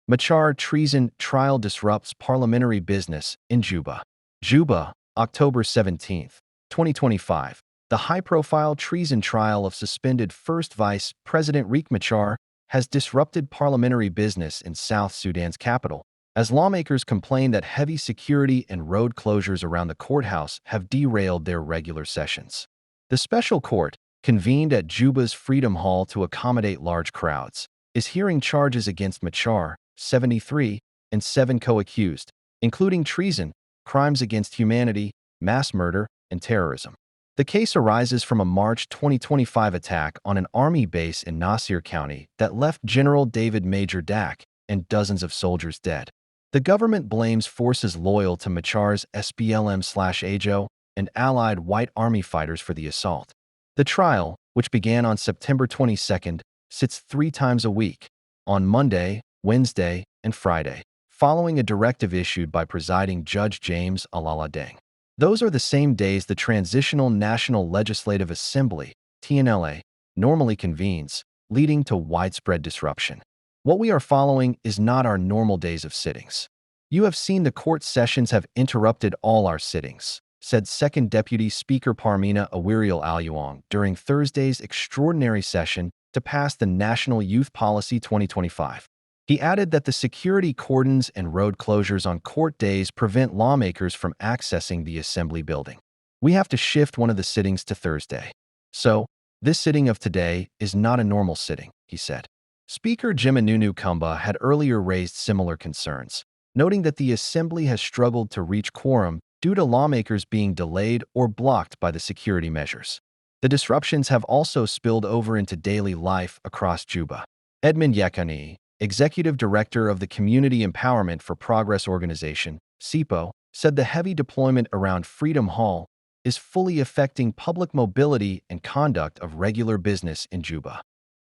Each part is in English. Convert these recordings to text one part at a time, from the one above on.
Machar treason trial disrupts parliamentary business in Juba. Juba, October 17, 2025. The high-profile treason trial of suspended First Vice President Riek Machar has disrupted parliamentary business in South Sudan's capital, as lawmakers complain that heavy security and road closures around the courthouse have derailed their regular sessions. The special court, convened at Juba's Freedom Hall to accommodate large crowds, is hearing charges against Machar, 73, and 7 co-accused, including treason, crimes against humanity, mass murder, and terrorism. The case arises from a March 2025 attack on an army base in Nasir County that left General David Major Dak and dozens of soldiers dead. The government blames forces loyal to Machar's SPLM/AJO and allied White Army fighters for the assault. The trial, which began on September 22, sits 3 times a week, on Monday, Wednesday, and Friday, following a directive issued by presiding Judge James Nile Deng. Those are the same days the Transitional National Legislative Assembly, TNLA, normally convenes, leading to widespread disruption. What we are following is not our normal days of sittings. You have seen the court sessions have interrupted all our sittings, said Second Deputy Speaker Parmina Awiriel Aluong during Thursday's extraordinary session to pass the National Youth Policy 2025. He added that the security cordons and road closures on court days prevent lawmakers from accessing the assembly building. We have to shift one of the sittings to Thursday. So, this sitting of today is not a normal sitting, he said. Speaker Jimenunu Kumba had earlier raised similar concerns, noting that the assembly has struggled to reach quorum due to lawmakers being delayed or blocked by the security measures. The disruptions have also spilled over into daily life across Juba. Edmund Yekani, Executive Director of the Community Empowerment for Progress organization, CEPO, said the heavy deployment around Freedom Hall is fully affecting public mobility and conduct of regular business in Juba.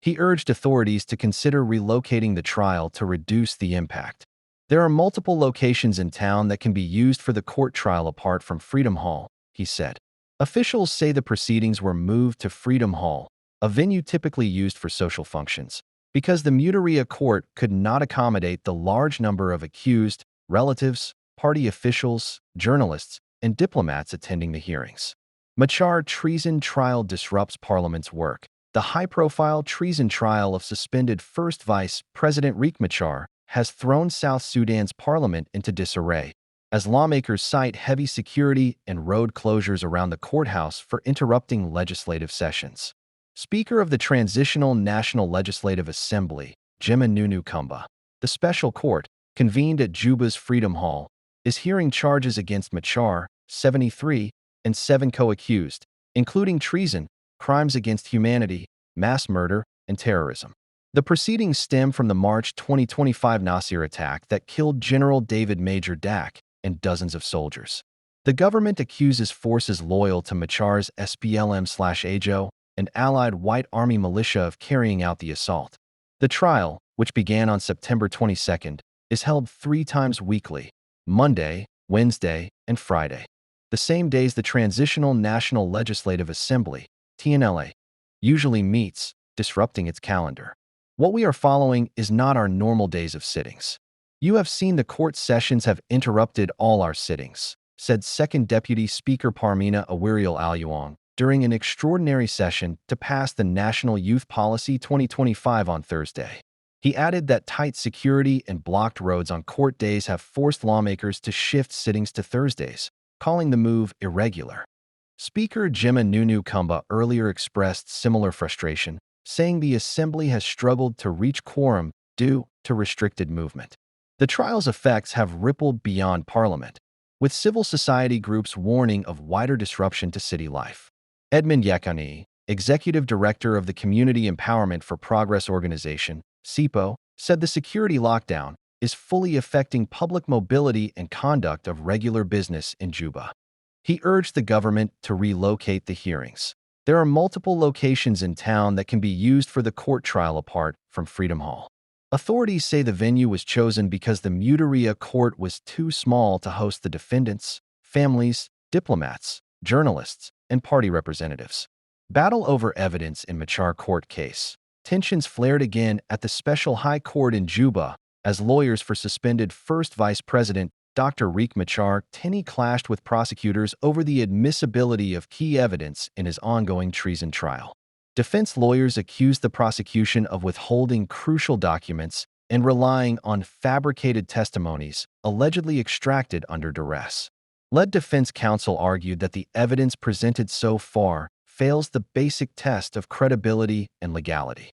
He urged authorities to consider relocating the trial to reduce the impact. There are multiple locations in town that can be used for the court trial apart from Freedom Hall, he said. Officials say the proceedings were moved to Freedom Hall, a venue typically used for social functions, because the Mutaria court could not accommodate the large number of accused, relatives, party officials, journalists, and diplomats attending the hearings. Machar treason trial disrupts Parliament's work. The high-profile treason trial of suspended First Vice President Riek Machar has thrown South Sudan's parliament into disarray, as lawmakers cite heavy security and road closures around the courthouse for interrupting legislative sessions. Speaker of the Transitional National Legislative Assembly, Jimenunu Kumba, the special court, convened at Juba's Freedom Hall, is hearing charges against Machar, 73, and 7 co-accused, including treason, crimes against humanity, mass murder, and terrorism. The proceedings stem from the March 2025 Nasir attack that killed General David Major Dak and dozens of soldiers. The government accuses forces loyal to Machar's SPLM/AJO and allied White Army militia of carrying out the assault. The trial, which began on September 22, is held 3 times weekly, Monday, Wednesday, and Friday, the same days the Transitional National Legislative Assembly, TNLA, usually meets, disrupting its calendar. What we are following is not our normal days of sittings. You have seen the court sessions have interrupted all our sittings, said Second Deputy Speaker Parmina Awiriel Aluong during an extraordinary session to pass the National Youth Policy 2025 on Thursday. He added that tight security and blocked roads on court days have forced lawmakers to shift sittings to Thursdays, calling the move irregular. Speaker Jimenunu Kumba earlier expressed similar frustration, saying the assembly has struggled to reach quorum due to restricted movement. The trial's effects have rippled beyond Parliament, with civil society groups warning of wider disruption to city life. Edmund Yekani, Executive Director of the Community Empowerment for Progress organization, CEPO, said the security lockdown is fully affecting public mobility and conduct of regular business in Juba. He urged the government to relocate the hearings. There are multiple locations in town that can be used for the court trial apart from Freedom Hall. Authorities say the venue was chosen because the Mutaria court was too small to host the defendants, families, diplomats, journalists, and party representatives. Battle over evidence in Machar court case. Tensions flared again at the Special High Court in Juba as lawyers for suspended First Vice President Dr. Riek clashed with prosecutors over the admissibility of key evidence in his ongoing treason trial. Defense lawyers accused the prosecution of withholding crucial documents and relying on fabricated testimonies allegedly extracted under duress. Lead defense counsel argued that the evidence presented so far fails the basic test of credibility and legality.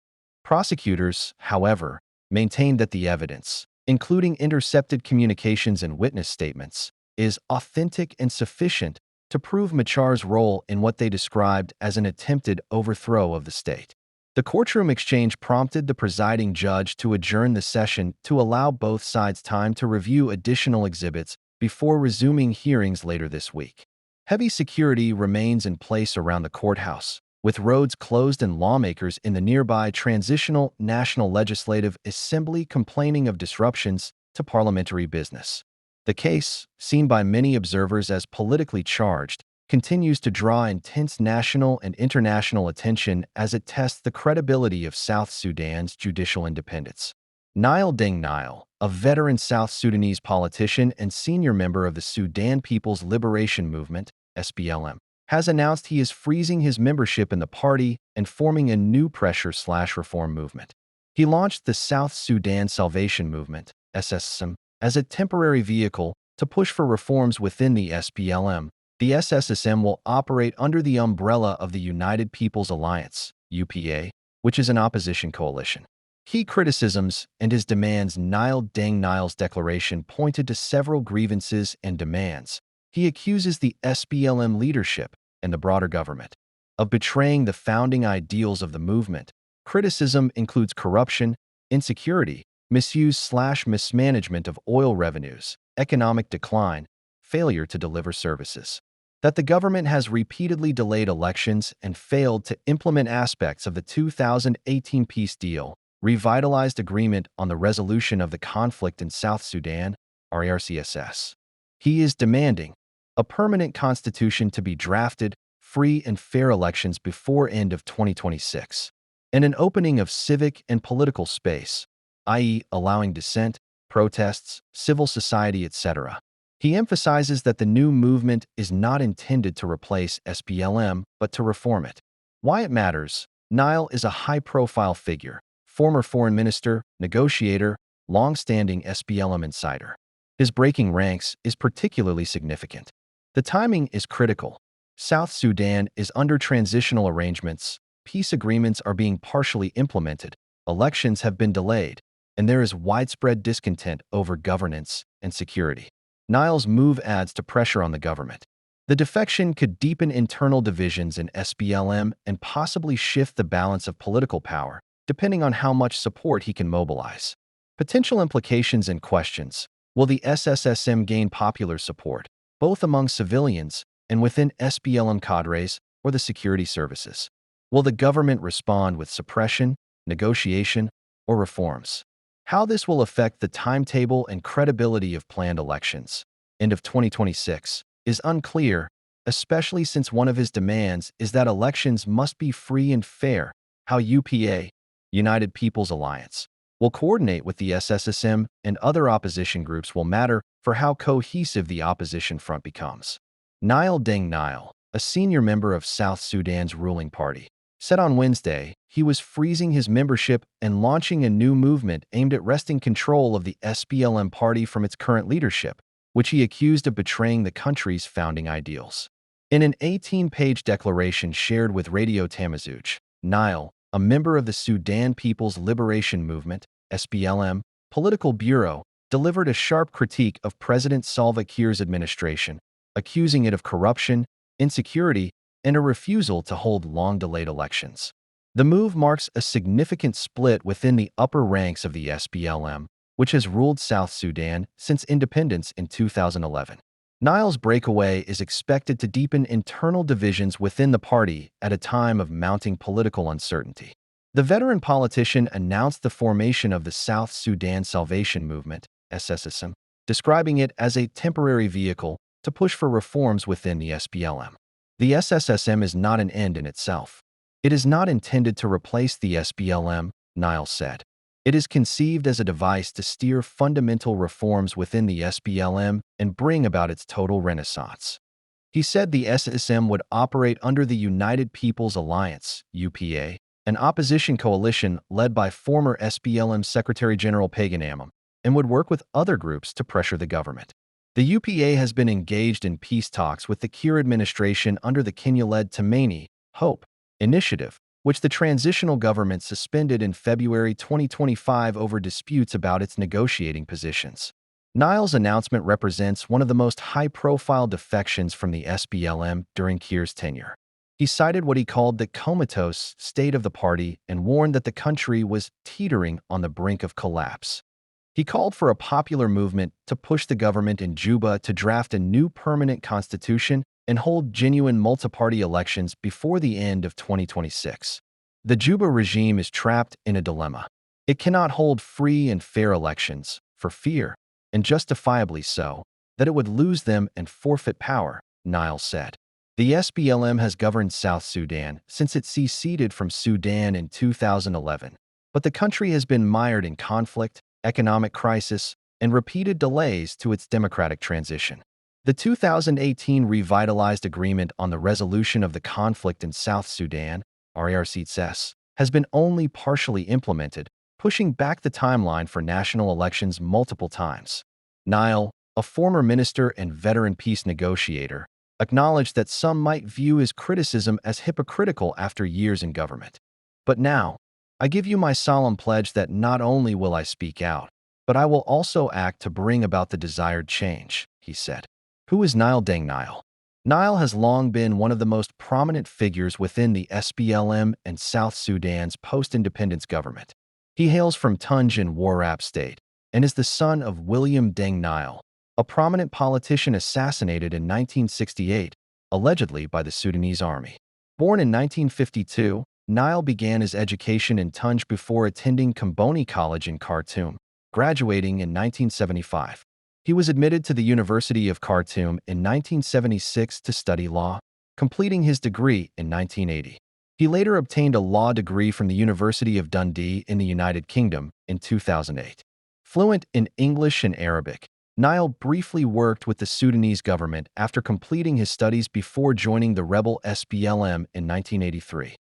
Prosecutors, however, maintained that the evidence, including intercepted communications and witness statements, is authentic and sufficient to prove Machar's role in what they described as an attempted overthrow of the state. The courtroom exchange prompted the presiding judge to adjourn the session to allow both sides time to review additional exhibits before resuming hearings later this week. Heavy security remains in place around the courthouse, with roads closed and lawmakers in the nearby Transitional National Legislative Assembly complaining of disruptions to parliamentary business. The case, seen by many observers as politically charged, continues to draw intense national and international attention as it tests the credibility of South Sudan's judicial independence. Nile Deng Nile, a veteran South Sudanese politician and senior member of the Sudan People's Liberation Movement, SPLM, has announced he is freezing his membership in the party and forming a new pressure/reform movement. He launched the South Sudan Salvation Movement, SSM, as a temporary vehicle to push for reforms within the SPLM. The SSM will operate under the umbrella of the United People's Alliance, UPA, which is an opposition coalition. Key criticisms and his demands. Nile Deng Nile's declaration pointed to several grievances and demands. He accuses the SPLM leadership and the broader government of betraying the founding ideals of the movement. Criticism includes corruption, insecurity, misuse/mismanagement of oil revenues, economic decline, failure to deliver services. That the government has repeatedly delayed elections and failed to implement aspects of the 2018 peace deal, revitalized agreement on the resolution of the conflict in South Sudan, RCSS. He is demanding a permanent constitution to be drafted, free and fair elections before end of 2026, and an opening of civic and political space, i.e., allowing dissent, protests, civil society, etc. He emphasizes that the new movement is not intended to replace SPLM, but to reform it. Why it matters. Nile is a high-profile figure, former foreign minister, negotiator, long-standing SPLM insider. His breaking ranks is particularly significant. The timing is critical. South Sudan is under transitional arrangements, peace agreements are being partially implemented, elections have been delayed, and there is widespread discontent over governance and security. Nile's move adds to pressure on the government. The defection could deepen internal divisions in SPLM and possibly shift the balance of political power, depending on how much support he can mobilize. Potential implications and questions. Will the SSSM gain popular support, both among civilians and within SPLM cadres or the security services? Will the government respond with suppression, negotiation, or reforms? How this will affect the timetable and credibility of planned elections, end of 2026, is unclear, especially since one of his demands is that elections must be free and fair. How UPA, United People's Alliance, will coordinate with the SSSM and other opposition groups will matter for how cohesive the opposition front becomes. Nile Deng Nile, a senior member of South Sudan's ruling party, said on Wednesday he was freezing his membership and launching a new movement aimed at wresting control of the SPLM party from its current leadership, which he accused of betraying the country's founding ideals. In an 18-page declaration shared with Radio Tamazuch, Nile, a member of the Sudan People's Liberation Movement, SPLM, political bureau, delivered a sharp critique of President Salva Kiir's administration, accusing it of corruption, insecurity, and a refusal to hold long-delayed elections. The move marks a significant split within the upper ranks of the SPLM, which has ruled South Sudan since independence in 2011. Nile's breakaway is expected to deepen internal divisions within the party at a time of mounting political uncertainty. The veteran politician announced the formation of the South Sudan Salvation Movement, SSSM, describing it as a temporary vehicle to push for reforms within the SPLM. The SSSM is not an end in itself. It is not intended to replace the SPLM, Nile said. It is conceived as a device to steer fundamental reforms within the SPLM and bring about its total renaissance. He said the SSM would operate under the United People's Alliance, UPA, an opposition coalition led by former SPLM Secretary General Pagan Amam, and would work with other groups to pressure the government. The UPA has been engaged in peace talks with the Kiir administration under the Kenya-led Tumaini Hope initiative, which the transitional government suspended in February 2025 over disputes about its negotiating positions. Nile's announcement represents one of the most high-profile defections from the SPLM during Kiir's tenure. He cited what he called the comatose state of the party and warned that the country was teetering on the brink of collapse. He called for a popular movement to push the government in Juba to draft a new permanent constitution and hold genuine multi-party elections before the end of 2026. The Juba regime is trapped in a dilemma. It cannot hold free and fair elections, for fear, and justifiably so, that it would lose them and forfeit power, Nile said. The SPLM has governed South Sudan since it seceded from Sudan in 2011, but the country has been mired in conflict, economic crisis, and repeated delays to its democratic transition. The 2018 revitalized agreement on the resolution of the conflict in South Sudan, RARCS, has been only partially implemented, pushing back the timeline for national elections multiple times. Nile, a former minister and veteran peace negotiator, acknowledged that some might view his criticism as hypocritical after years in government. But now, I give you my solemn pledge that not only will I speak out, but I will also act to bring about the desired change, he said. Who is Nile Deng Nile? Nile has long been one of the most prominent figures within the SPLM and South Sudan's post-independence government. He hails from Tunj in Warrap State and is the son of William Deng Nile, a prominent politician assassinated in 1968, allegedly by the Sudanese army. Born in 1952, Nile began his education in Tunj before attending Comboni College in Khartoum, graduating in 1975. He was admitted to the University of Khartoum in 1976 to study law, completing his degree in 1980. He later obtained a law degree from the University of Dundee in the United Kingdom in 2008. Fluent in English and Arabic, Nile briefly worked with the Sudanese government after completing his studies before joining the rebel SPLM in 1983.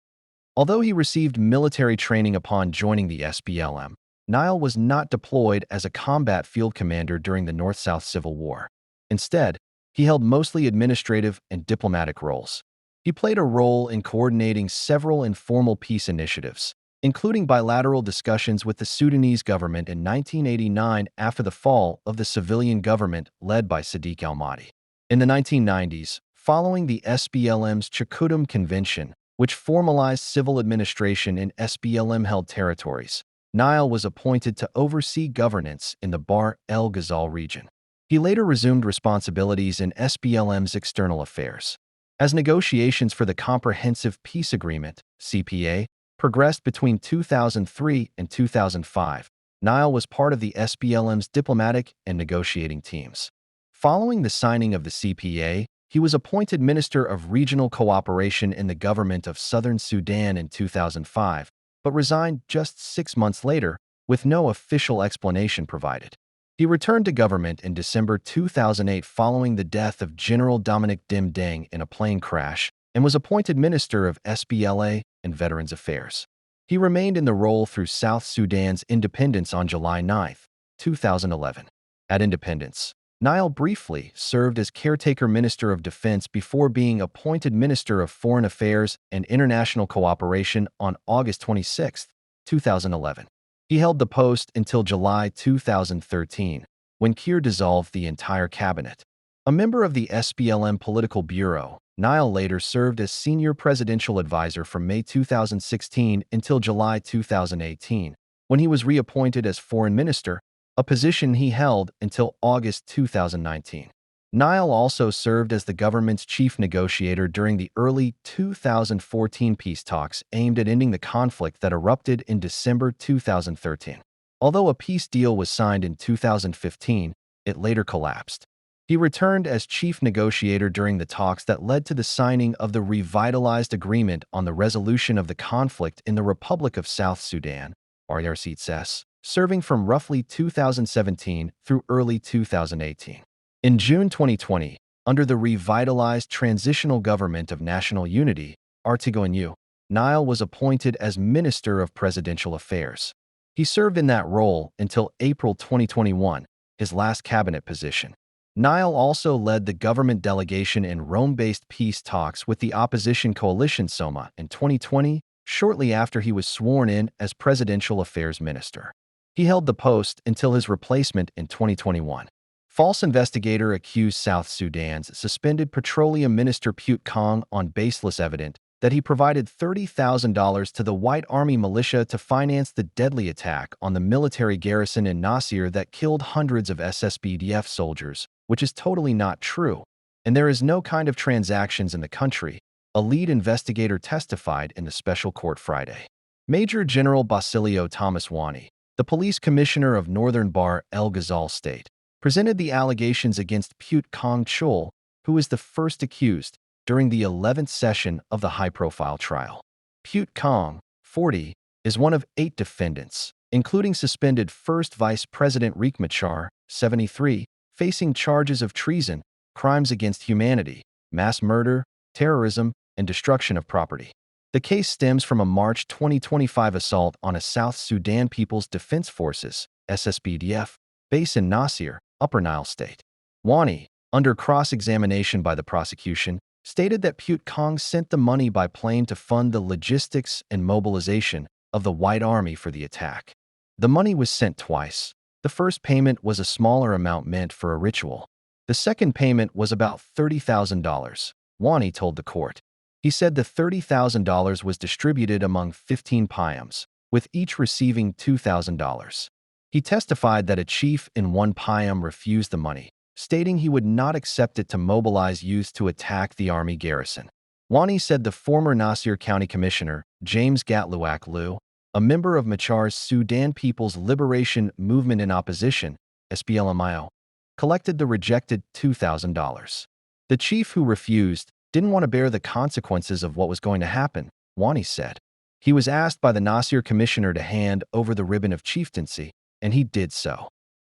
Although he received military training upon joining the SPLM, Nile was not deployed as a combat field commander during the North-South Civil War. Instead, he held mostly administrative and diplomatic roles. He played a role in coordinating several informal peace initiatives, including bilateral discussions with the Sudanese government in 1989 after the fall of the civilian government led by Sadiq al-Mahdi. In the 1990s, following the SPLM's Chakudum Convention, which formalized civil administration in SPLM-held territories, Nile was appointed to oversee governance in the Bahr el Ghazal region. He later resumed responsibilities in SPLM's external affairs. As negotiations for the Comprehensive Peace Agreement, CPA, progressed between 2003 and 2005, Nile was part of the SPLM's diplomatic and negotiating teams. Following the signing of the CPA, he was appointed Minister of Regional Cooperation in the government of Southern Sudan in 2005, but resigned just 6 months later with no official explanation provided. He returned to government in December 2008 following the death of General Dominic Dim Deng in a plane crash and was appointed Minister of SPLA and Veterans Affairs. He remained in the role through South Sudan's independence on July 9, 2011. At independence, Nile briefly served as caretaker Minister of Defense before being appointed Minister of Foreign Affairs and International Cooperation on August 26, 2011. He held the post until July 2013, when Kiir dissolved the entire cabinet. A member of the SPLM Political Bureau, Nile later served as senior presidential advisor from May 2016 until July 2018, when he was reappointed as foreign minister, a position he held until August 2019. Nile also served as the government's chief negotiator during the early 2014 peace talks aimed at ending the conflict that erupted in December 2013. Although a peace deal was signed in 2015, it later collapsed. He returned as chief negotiator during the talks that led to the signing of the revitalized agreement on the resolution of the conflict in the Republic of South Sudan, RARCS, serving from roughly 2017 through early 2018. In June 2020, under the revitalized Transitional Government of National Unity, Adjourned, Nile was appointed as Minister of Presidential Affairs. He served in that role until April 2021, his last cabinet position. Nile also led the government delegation in Rome-based peace talks with the opposition coalition SOMA in 2020, shortly after he was sworn in as Presidential Affairs Minister. He held the post until his replacement in 2021. False investigator accused South Sudan's suspended petroleum minister Pute Kong on baseless evidence that he provided $30,000 to the White Army militia to finance the deadly attack on the military garrison in Nasir that killed hundreds of SSBDF soldiers, which is totally not true. And there is no kind of transactions in the country, a lead investigator testified in the special court Friday. Major General Basilio Thomas Wani, the police commissioner of Northern Bahr el Ghazal State, presented the allegations against Pute Kong Chul, who is the first accused, during the 11th session of the high-profile trial. Pute Kong, 40, is one of 8 defendants, including suspended First Vice President Riek, 73, facing charges of treason, crimes against humanity, mass murder, terrorism, and destruction of property. The case stems from a March 2025 assault on a South Sudan People's Defense Forces (SSBDF) base in Nasir, Upper Nile State. Wani, under cross-examination by the prosecution, stated that Pute Kong sent the money by plane to fund the logistics and mobilization of the White Army for the attack. The money was sent twice. The first payment was a smaller amount meant for a ritual. The second payment was about $30,000, Wani told the court. He said the $30,000 was distributed among 15 payams, with each receiving $2,000. He testified that a chief in one payam refused the money, stating he would not accept it to mobilize youth to attack the army garrison. Wani said the former Nasir County Commissioner, James Gatluak Liu, a member of Machar's Sudan People's Liberation Movement in opposition, SPLMIO, collected the rejected $2,000. The chief who refused didn't want to bear the consequences of what was going to happen, Wani said. He was asked by the Nasir commissioner to hand over the ribbon of chieftaincy, and he did so.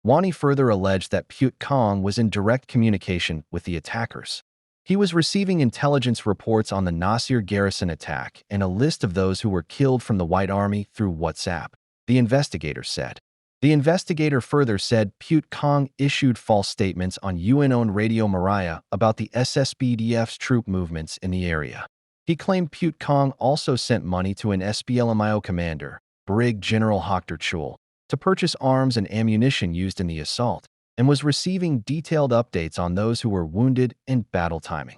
Wani further alleged that Pute Kong was in direct communication with the attackers. He was receiving intelligence reports on the Nasir garrison attack and a list of those who were killed from the White Army through WhatsApp, the investigator said. The investigator further said Pute Kong issued false statements on UN-owned Radio Mariah about the SSBDF's troop movements in the area. He claimed Pute Kong also sent money to an SPLMIO commander, Brig General Hoctor Chul, to purchase arms and ammunition used in the assault, and was receiving detailed updates on those who were wounded in battle timing.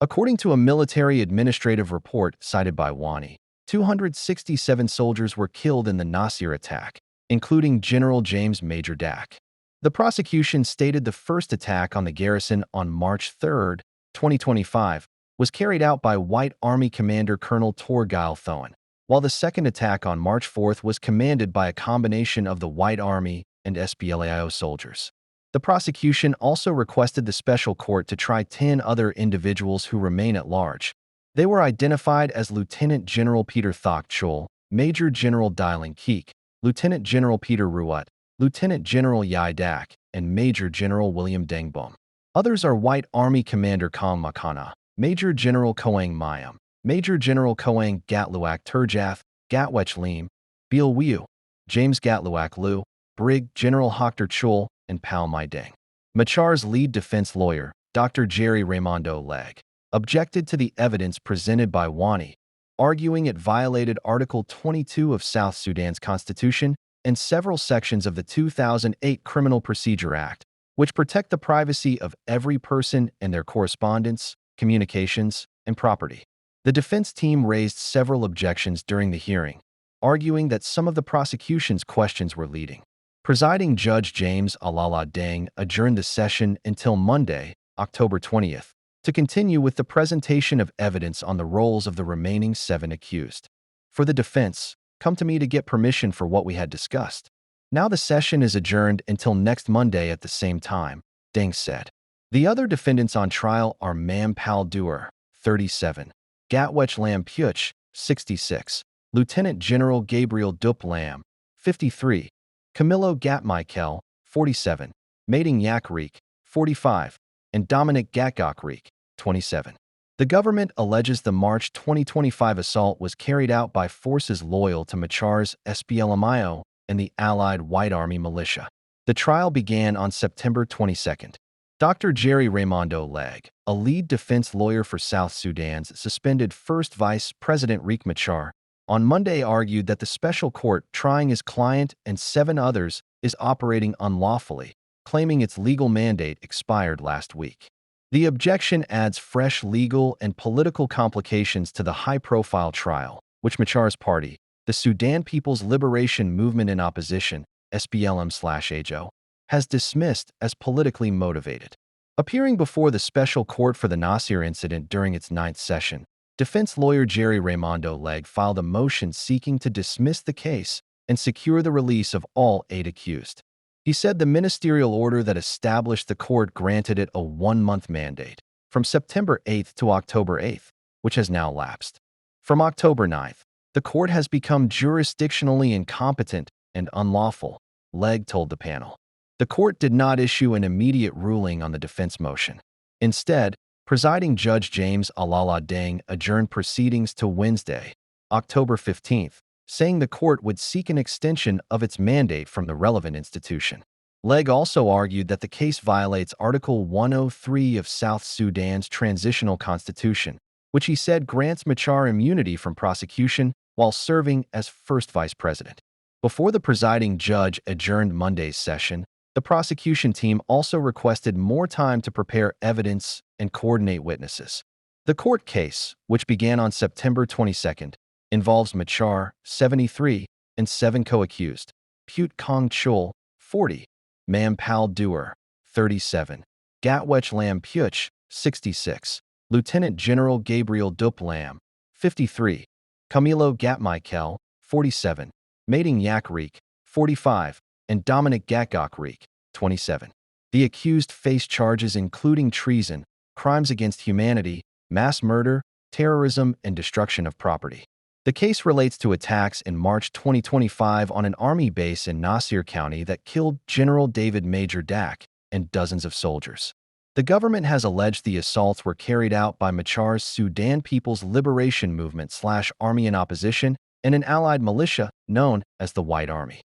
According to a military administrative report cited by Wani, 267 soldiers were killed in the Nasir attack, including General James Major Dak. The prosecution stated the first attack on the garrison on March 3, 2025, was carried out by White Army Commander Colonel Torgeil Thoen, while the second attack on March 4 was commanded by a combination of the White Army and SPLAIO soldiers. The prosecution also requested the special court to try 10 other individuals who remain at large. They were identified as Lieutenant General Peter Thok Chul, Major General Dylan Keek, Lieutenant General Peter Ruat, Lieutenant General Yai Dak, and Major General William Dengbom. Others are White Army Commander Kong Makana, Major General Koang Mayam, Major General Koang Gatluak Turjath, Gatwech Lim, Beal Wiu, James Gatluak Liu, Brig General Hoctor Chul, and Pal Mai Deng. Machar's lead defense lawyer, Dr. Jerry Raimondo Leg, objected to the evidence presented by Wani, arguing it violated Article 22 of South Sudan's constitution and several sections of the 2008 Criminal Procedure Act, which protect the privacy of every person and their correspondence, communications, and property. The defense team raised several objections during the hearing, arguing that some of the prosecution's questions were leading. Presiding Judge James Alala Deng adjourned the session until Monday, October 20th, to continue with the presentation of evidence on the roles of the remaining 7 accused. For the defense, come to me to get permission for what we had discussed. Now the session is adjourned until next Monday at the same time, Deng said. The other defendants on trial are Mam Pal Duer, 37, Gatwech Lam Puch, 66, Lieutenant General Gabriel Dup Lam, 53, Camilo Gat-Michael, 47, Mating Yak Riek, 45, and Dominic Gatgok Riek, 27. The government alleges the March 2025 assault was carried out by forces loyal to Machar's SPLMIO and the allied White Army militia. The trial began on September 22. Dr. Jerry Raimondo Leg, a lead defense lawyer for South Sudan's suspended first Vice President Riek Machar, on Monday argued that the special court trying his client and 7 others is operating unlawfully, claiming its legal mandate expired last week. The objection adds fresh legal and political complications to the high-profile trial, which Machar's party, the Sudan People's Liberation Movement in Opposition, SPLM/AJO, has dismissed as politically motivated. Appearing before the special court for the Nasir incident during its 9th session, defense lawyer Jerry Raimondo Leg filed a motion seeking to dismiss the case and secure the release of all 8 accused. He said the ministerial order that established the court granted it a 1-month mandate from September 8 to October 8, which has now lapsed. From October 9, the court has become jurisdictionally incompetent and unlawful, Leg told the panel. The court did not issue an immediate ruling on the defense motion. Instead, presiding Judge James Nile Deng adjourned proceedings to Wednesday, October 15, saying the court would seek an extension of its mandate from the relevant institution. Leg also argued that the case violates Article 103 of South Sudan's transitional constitution, which he said grants Machar immunity from prosecution while serving as first vice president. Before the presiding judge adjourned Monday's session, the prosecution team also requested more time to prepare evidence and coordinate witnesses. The court case, which began on September 22, involves Machar, 73, and 7 co-accused: Pute Kong Chul, 40, Mam Pal Duer, 37, Gatwech Lam Puch, 66, Lieutenant General Gabriel Dup Lam, 53, Camilo Gat-Michael, 47, Mating Yak Riek, 45, and Dominic Gatgok Riek, 27. The accused face charges including treason, crimes against humanity, mass murder, terrorism, and destruction of property. The case relates to attacks in March 2025 on an army base in Nasir County that killed General David Major Dak and dozens of soldiers. The government has alleged the assaults were carried out by Machar's Sudan People's Liberation Movement/Army in Opposition and an allied militia known as the White Army.